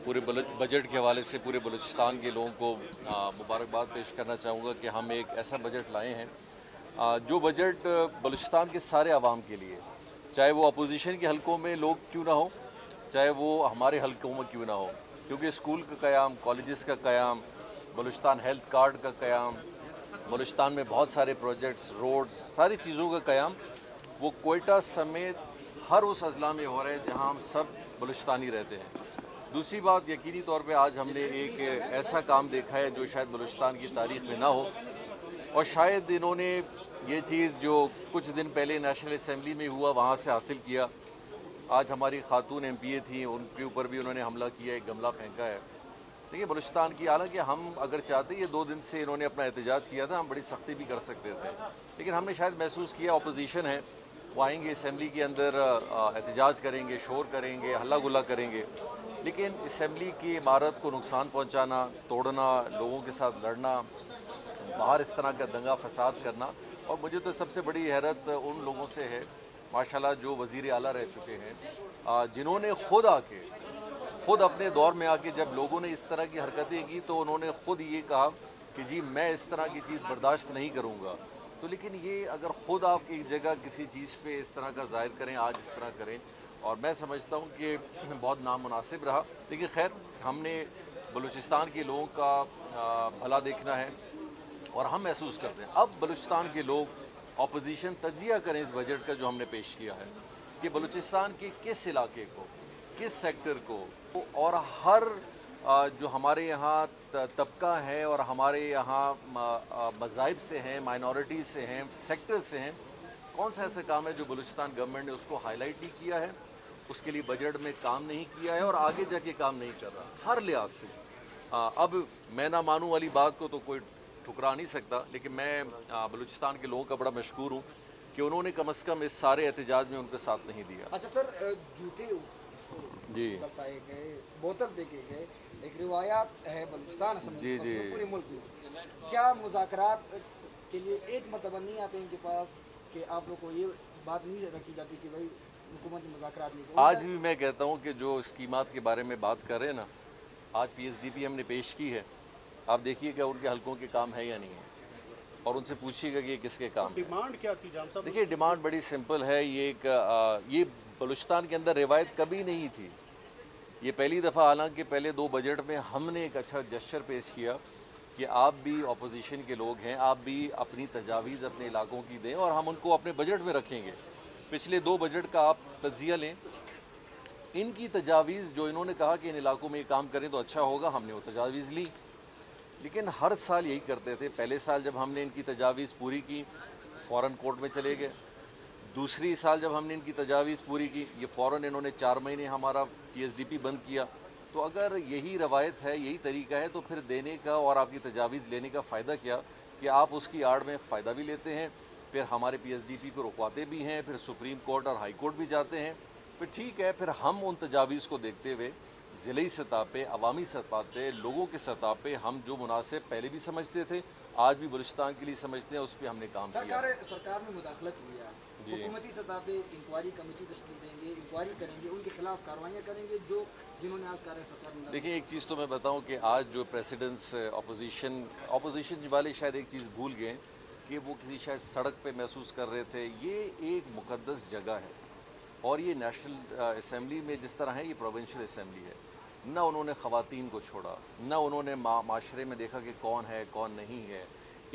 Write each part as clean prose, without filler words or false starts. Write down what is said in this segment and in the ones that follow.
पूरे बजट के हवाले से पूरे बलूचिस्तान के लोगों को मुबारकबाद पेश करना चाहूँगा कि हम एक ऐसा बजट लाए हैं जो बजट बलूचिस्तान के सारे आवाम के लिए, चाहे वो अपोजिशन के हलकों में लोग क्यों ना हो, चाहे वो हमारे हलकों में क्यों ना हो, क्योंकि स्कूल का क़याम, कॉलेजेस का क़याम, बलूचिस्तान हेल्थ कार्ड का क़याम, बलूचिस्तान में बहुत सारे प्रोजेक्ट्स, रोड्स, सारी चीज़ों का क़याम वो कोयटा समेत हर उस अजला में हो रहा है जहाँ हम सब बलूचिस्तानी रहते हैं। दूसरी बात, यकीनी तौर पे आज हमने एक ऐसा काम देखा है जो शायद बलूचिस्तान की तारीख़ में ना हो, और शायद इन्होंने ये चीज़ जो कुछ दिन पहले नेशनल असम्बली में हुआ वहाँ से हासिल किया। आज हमारी खातून MPA थी, उनके ऊपर भी उन्होंने हमला किया, एक गमला फेंका है। देखिए बलूचिस्तान की, हालांकि हम अगर चाहते, ये 2 दिन से इन्होंने अपना एहतजाज किया था, हम बड़ी सख्ती भी कर सकते थे, लेकिन हमने शायद महसूस किया अपोजिशन है, वो आएंगे असम्बली के अंदर एहतजाज करेंगे, शोर करेंगे, हल्ला गुल्ला करेंगे, लेकिन असम्बली की इमारत को नुकसान पहुँचाना, तोड़ना, लोगों के साथ लड़ना, बाहर इस तरह का दंगा फसाद करना। और मुझे तो सबसे बड़ी हैरत उन लोगों से है माशाल्लाह जो वज़ीर आला रह चुके हैं, जिन्होंने खुद अपने दौर में आके जब लोगों ने इस तरह की हरकतें की तो उन्होंने खुद ये कहा कि जी मैं इस तरह की चीज़ बर्दाश्त नहीं करूँगा। तो लेकिन ये अगर ख़ुद आप एक जगह किसी चीज़ पे इस तरह का ज़ाहिर करें, आज इस तरह करें, और मैं समझता हूँ कि बहुत नामुनासिब रहा। लेकिन खैर, हमने बलूचिस्तान के लोगों का भला देखना है और हम महसूस करते हैं अब बलूचिस्तान के लोग, अपोजिशन तजिया करें इस बजट का जो हमने पेश किया है कि बलूचिस्तान के किस इलाके को, किस सेक्टर को, और हर जो हमारे यहाँ तबका है और हमारे यहाँ मज़ाहिब से हैं, माइनॉरिटीज़ से हैं, सेक्टर से हैं, कौन सा ऐसा काम है जो बलूचिस्तान गवर्नमेंट ने उसको हाईलाइट नहीं किया है, उसके लिए बजट में काम नहीं किया है और आगे जाके काम नहीं कर रहा हर लिहाज से। अब मैं ना मानूँ वाली बात को तो कोई ठुकरा नहीं सकता, लेकिन मैं बलूचिस्तान के लोगों का बड़ा मशकूर हूँ कि उन्होंने कम से कम इस सारे एहतजाज में उनके साथ नहीं दिया। अच्छा सर, जूते जी बरसाए गए, बोतल फेंके गए, एक रिवायात है बलूचिस्तान असम्बली जी जी पूरे मुल्क में, क्या मुज़ाकरात के लिए एक मरतबा नहीं आते इनके पास कि आप लोग को ये बात नहीं रखी जाती कि भाई हुकूमत मुज़ाकरात नहीं करेगी? आज भी मैं कहता हूँ कि जो स्कीमात के बारे में बात कर रहे हैं ना, आज PSDP हमने पेश की है, आप देखिएगा उनके हलकों के काम है या नहीं है, और उनसे पूछिएगा कि ये किसके काम है। डिमांड क्या थी जाम साहब? देखिए डिमांड बड़ी सिंपल है, ये बलूचिस्तान के अंदर रिवायत कभी नहीं थी, ये पहली दफ़ा, हालांकि पहले 2 बजट में हमने एक अच्छा जेस्चर पेश किया कि आप भी अपोजिशन के लोग हैं, आप भी अपनी तजावीज़ अपने इलाकों की दें और हम उनको अपने बजट में रखेंगे। पिछले 2 बजट का आप तज्जिया लें, इनकी तजावीज़ जो इन्होंने कहा कि इन इलाकों में ये काम करें तो अच्छा होगा, हमने वो तजावीज़ ली, लेकिन हर साल यही करते थे। पहले साल जब हमने इनकी तजावीज़ पूरी की, फ़ौरन कोर्ट में चले गए। दूसरी साल जब हमने इनकी तजावीज़ पूरी की, ये फ़ौरन इन्होंने 4 महीने हमारा PSDP बंद किया। तो अगर यही रवायत है, यही तरीका है, तो फिर देने का और आपकी तजावीज़ लेने का फ़ायदा क्या कि आप उसकी आड़ में फ़ायदा भी लेते हैं, फिर हमारे PSDP को रुकवाते भी हैं, फिर सुप्रीम कोर्ट और हाई कोर्ट भी जाते हैं। फिर ठीक है, फिर हम उन तजावीज़ को देखते हुए ज़िली सतह पे, अवामी सतह पे, लोगों के सतह पे हम जो मुनासिब पहले भी समझते थे, आज भी बलूचिस्तान के लिए समझते हैं, उस पर हमने काम किया। सरकार में मुदाखलत हुई है, हुकूमती सतह पे इंक्वायरी कमेटी तश्कील देंगे, इंक्वायरी करेंगे, उनके खिलाफ कार्रवाइयाँ करेंगे जिन्होंने आज कार्य सरकार में। देखिए एक चीज़ तो मैं बताऊं कि आज जो प्रेसिडेंट्स अपोजिशन वाले शायद एक चीज़ भूल गए कि वो किसी शायद सड़क पे महसूस कर रहे थे, ये एक मुक़द्दस जगह है और ये नेशनल असम्बली में जिस तरह है ये प्रोविंशियल असम्बली है। ना उन्होंने ख़वातीन को छोड़ा, ना उन्होंने माशरे में देखा कि कौन है कौन नहीं है।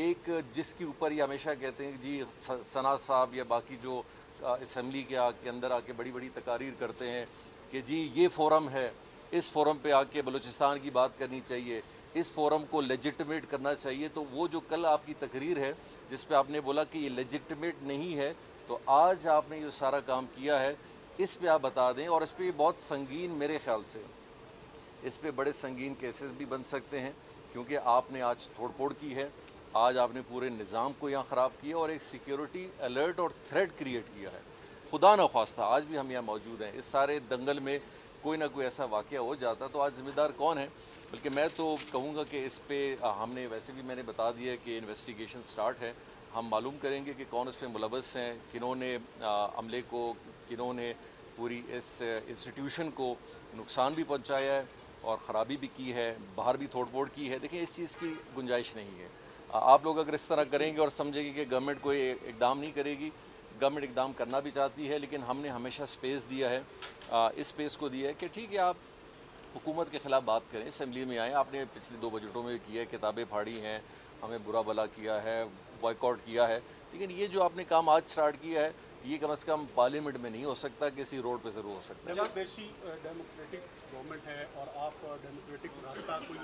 एक जिसके ऊपर ये हमेशा कहते हैं कि जी सना साहब या बाकी जो असम्बली के अंदर आके बड़ी बड़ी तकारीर करते हैं कि जी ये फ़ोरम है, इस फ़ोरम पे आके बलूचिस्तान की बात करनी चाहिए, इस फ़ोरम को लेजिटिमेट करना चाहिए। तो वो जो कल आपकी तकरीर है जिस पे आपने बोला कि ये लेजिटिमेट नहीं है, तो आज आपने जो सारा काम किया है इस पे आप बता दें, और इस पर बहुत संगीन, मेरे ख़्याल से इस पे बड़े संगीन केसेस भी बन सकते हैं, क्योंकि आपने आज तोड़ फोड़ की है, आज आपने पूरे निज़ाम को यहाँ ख़राब किया और एक सिक्योरिटी अलर्ट और थ्रेट क्रिएट किया है। खुदा न ख्वास्ता आज भी हम यहाँ मौजूद हैं, इस सारे दंगल में कोई ना कोई ऐसा वाक़या हो जाता तो आज ज़िम्मेदार कौन है? बल्कि मैं तो कहूँगा कि इस पे हमने वैसे भी मैंने बता दिया कि इन्वेस्टिगेशन स्टार्ट है, हम मालूम करेंगे कि कौन इस पर मुलव्वस हैं, किन्होंने अमले को, किन्होंने पूरी इस इंस्टीट्यूशन को नुकसान भी पहुंचाया है और ख़राबी भी की है, बाहर भी तोड़ फोड़ की है। देखिए इस चीज़ की गुंजाइश नहीं है। आप लोग अगर इस तरह करेंगे और समझेंगे कि गवर्नमेंट कोई इकदाम नहीं करेगी, गवर्नमेंट इकदाम करना भी चाहती है, लेकिन हमने हमेशा स्पेस दिया है, इस स्पेस को दिया है कि ठीक है आप हुकूमत के ख़िलाफ़ बात करें, असम्बली में आएँ। आपने पिछले 2 बजटों में किया है, किताबें फाड़ी हैं, हमें बुरा भला किया है, बॉयकॉट किया है, लेकिन ये जो आपने काम आज स्टार्ट किया है ये कम से कम पार्लियामेंट में नहीं हो सकता, किसी रोड पे ज़रूर हो सकता है। जब बेसी डेमोक्रेटिक गवर्नमेंट है और आप डेमोक्रेटिक रास्ता कोई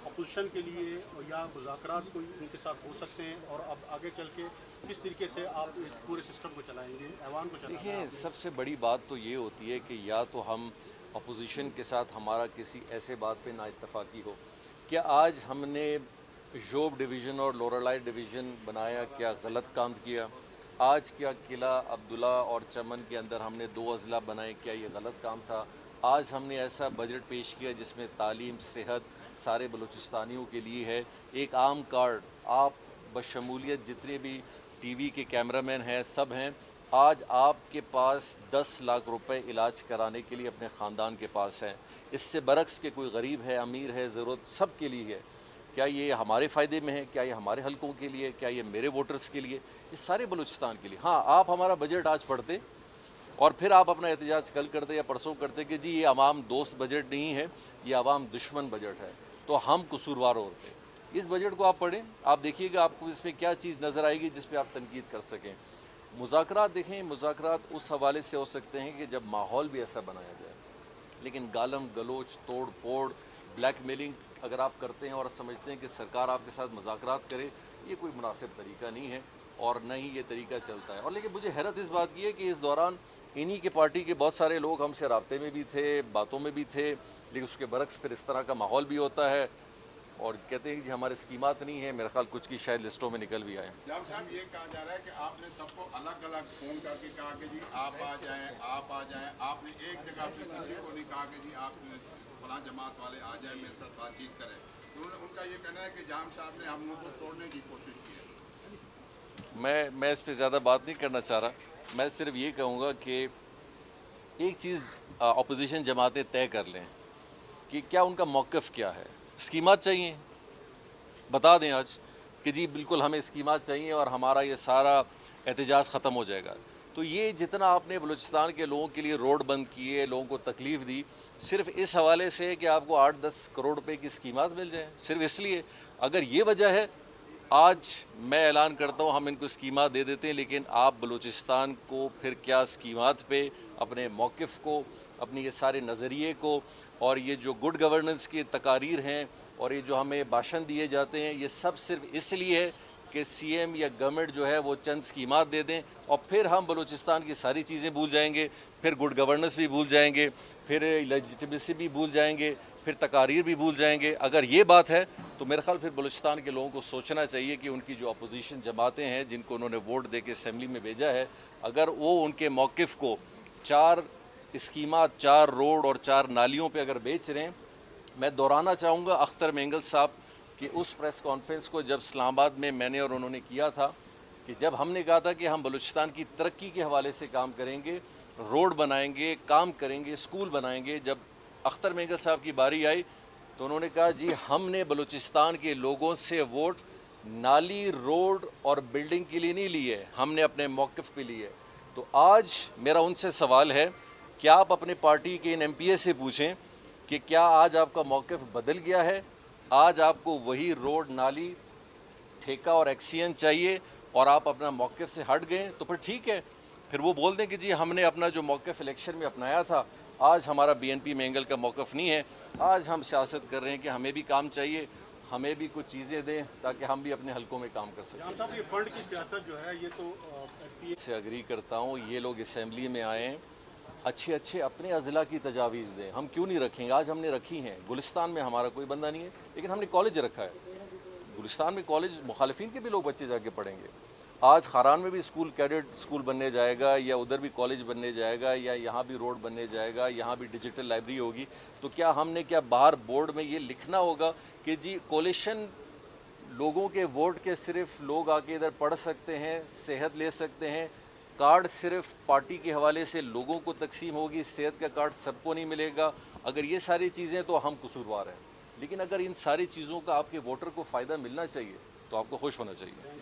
अपोजिशन के लिए या मुज़ाकरात कोई उनके साथ हो सकते हैं, और अब आगे चल के किस तरीके से आप इस पूरे सिस्टम को चलाएंगे, ऐवान को चलाएंगे? देखिए सबसे बड़ी बात तो ये होती है कि या तो हम अपोजिशन के साथ हमारा किसी ऐसे बात पे ना इत्तफाकी हो। क्या आज हमने जोब डिवीज़न और लोरलाई डिवीज़न बनाया, क्या गलत काम किया? आज क्या किला अब्दुल्ला और चमन के अंदर हमने 2 अजला बनाए, क्या ये गलत काम था? आज हमने ऐसा बजट पेश किया जिसमें तालीम, सेहत सारे बलूचिस्तानियों के लिए है। एक आम कार्ड, आप बशमूलियत जितने भी टीवी के कैमरामैन हैं सब हैं, आज आपके पास 10 लाख रुपए इलाज कराने के लिए अपने ख़ानदान के पास हैं। इससे बरक्स के कोई गरीब है, अमीर है, ज़रूरत सब के लिए है। क्या ये हमारे फ़ायदे में है? क्या ये हमारे हलकों के लिए? क्या ये मेरे वोटर्स के लिए? ये सारे बलूचिस्तान के लिए। हाँ, आप हमारा बजट आज पढ़ते और फिर आप अपना एहतजाज कल करते या परसों करते कि जी ये अवाम दोस्त बजट नहीं है, ये अवाम दुश्मन बजट है, तो हम कसूरवार होते। इस बजट को आप पढ़ें, आप देखिएगा आपको इसमें क्या चीज़ नज़र आएगी जिस पे आप तनकीद कर सकें। मुज़ाकरात देखें, मुज़ाकरात उस हवाले से हो सकते हैं कि जब माहौल भी ऐसा बनाया जाए, लेकिन गालम गलोच, तोड़ फोड़, ब्लैकमेलिंग अगर आप करते हैं और समझते हैं कि सरकार आपके साथ मुज़ाकरात करे, ये कोई मुनासिब तरीका नहीं है और न ही ये तरीका चलता है। और लेकिन मुझे हैरत इस बात की है कि इस दौरान इन्हीं के पार्टी के बहुत सारे लोग हमसे राब्ते में भी थे, बातों में भी थे, लेकिन उसके बरक्स फिर इस तरह का माहौल भी होता है और कहते हैं कि हमारे स्कीमात नहीं है। मेरा ख्याल कुछ की शायद लिस्टों में निकल भी आए। जब साहब ये कहा जा रहा है कि आपने सबको अलग अलग फ़ोन करके कहा कि जी आप आ जाएं, आप आ जाएं, आपने एक जगह पे किसी को नहीं कहा कि जी आप फलां जमात वाले आ जाएं मेरे साथ बातचीत करें। तो उनका ये कहना है कि जाम साहब ने हम लोगों को तोड़ने की कोशिश की है। मैं इस पर ज़्यादा बात नहीं करना चाह रहा। मैं सिर्फ ये कहूँगा कि एक चीज़ अपोजिशन जमातें तय कर लें कि क्या उनका मौक़िफ़ क्या है। स्कीमात चाहिए, बता दें आज कि जी बिल्कुल हमें स्कीमात चाहिए और हमारा ये सारा एहतजाज ख़त्म हो जाएगा। तो ये जितना आपने बलूचिस्तान के लोगों के लिए रोड बंद किए, लोगों को तकलीफ़ दी, सिर्फ इस हवाले से कि आपको 8-10 करोड़ रुपए की स्कीमात मिल जाएँ, सिर्फ इसलिए। अगर ये वजह है, आज मैं ऐलान करता हूँ हम इनको स्कीमात दे देते हैं, लेकिन आप बलूचिस्तान को फिर क्या स्कीमात पे अपने मौक़िफ़ को, अपनी ये सारे नज़रिए को और ये जो गुड गवर्नेंस की तकारीर हैं और ये जो हमें भाषण दिए जाते हैं, ये सब सिर्फ इसलिए है कि सीएम या गवर्नमेंट जो है वो चंद स्कीमात दे दें और फिर हम बलूचिस्तान की सारी चीज़ें भूल जाएंगे, फिर गुड गवर्नेंस भी भूल जाएंगे, फिर लेजिटिमेसी भी भूल जाएंगे, फिर तकारीर भी भूल जाएंगे। अगर ये बात है तो मेरे ख्याल फिर बलूचिस्तान के लोगों को सोचना चाहिए कि उनकी जो अपोजिशन जमातें हैं जिनको उन्होंने वोट दे के असम्बली में भेजा है, अगर वो उनके मौक़िफ़ को 4 स्कीमात, 4 रोड और 4 नालियों पे अगर बेच रहे हैं। मैं दोहराना चाहूँगा अख्तर मेंगल साहब कि उस प्रेस कॉन्फ्रेंस को जब इस्लामाबाद में मैंने और उन्होंने किया था कि जब हमने कहा था कि हम बलूचिस्तान की तरक्की के हवाले से काम करेंगे, रोड बनाएंगे, काम करेंगे, स्कूल बनाएंगे, जब अख्तर मेंगल साहब की बारी आई तो उन्होंने कहा जी हमने बलूचिस्तान के लोगों से वोट नाली, रोड और बिल्डिंग के लिए नहीं लिए, हमने अपने मौक़िफ़ पे लिए। तो आज मेरा उनसे सवाल है कि आप अपने पार्टी के इन MPA से पूछें कि क्या आज आपका मौक़िफ़ बदल गया है? आज आपको वही रोड, नाली, ठेका और एक्सीएन चाहिए और आप अपना मौक़िफ़ से हट गए तो फिर ठीक है, फिर वो बोल दें कि जी हमने अपना जो मौक़िफ़ इलेक्शन में अपनाया था, आज हमारा BNP मेंगल का मौक़िफ़ नहीं है। आज हम सियासत कर रहे हैं कि हमें भी काम चाहिए, हमें भी कुछ चीज़ें दें ताकि हम भी अपने हलकों में काम कर सकें। साहब ये फंड की सियासत जो है ये तो से अग्री करता हूँ। ये लोग असम्बली में आए हैं, अच्छे अपने अज़ला की तजावीज़ दें, हम क्यों नहीं रखेंगे? आज हमने रखी हैं। गुलिस्तान में हमारा कोई बंदा नहीं है लेकिन हमने कॉलेज रखा है। गुलिस्तान में कॉलेज मुखालिफिन के भी लोग बच्चे जाके पढ़ेंगे। आज खारान में भी स्कूल, कैडेट स्कूल बनने जाएगा या उधर भी कॉलेज बनने जाएगा या यहाँ भी रोड बनने जाएगा, यहाँ भी डिजिटल लाइब्रेरी होगी। तो क्या हमने क्या बाहर बोर्ड में ये लिखना होगा कि जी कोलिशन लोगों के वोट के सिर्फ लोग आके इधर पढ़ सकते हैं, सेहत ले सकते हैं, کارڈ صرف پارٹی کے حوالے سے لوگوں کو تقسیم ہوگی، صحت کا کارڈ سب کو نہیں ملے گا، اگر یہ ساری چیزیں تو ہم قصوروار ہیں، لیکن اگر ان ساری چیزوں کا آپ کے ووٹر کو فائدہ ملنا چاہیے تو آپ کو خوش ہونا چاہیے۔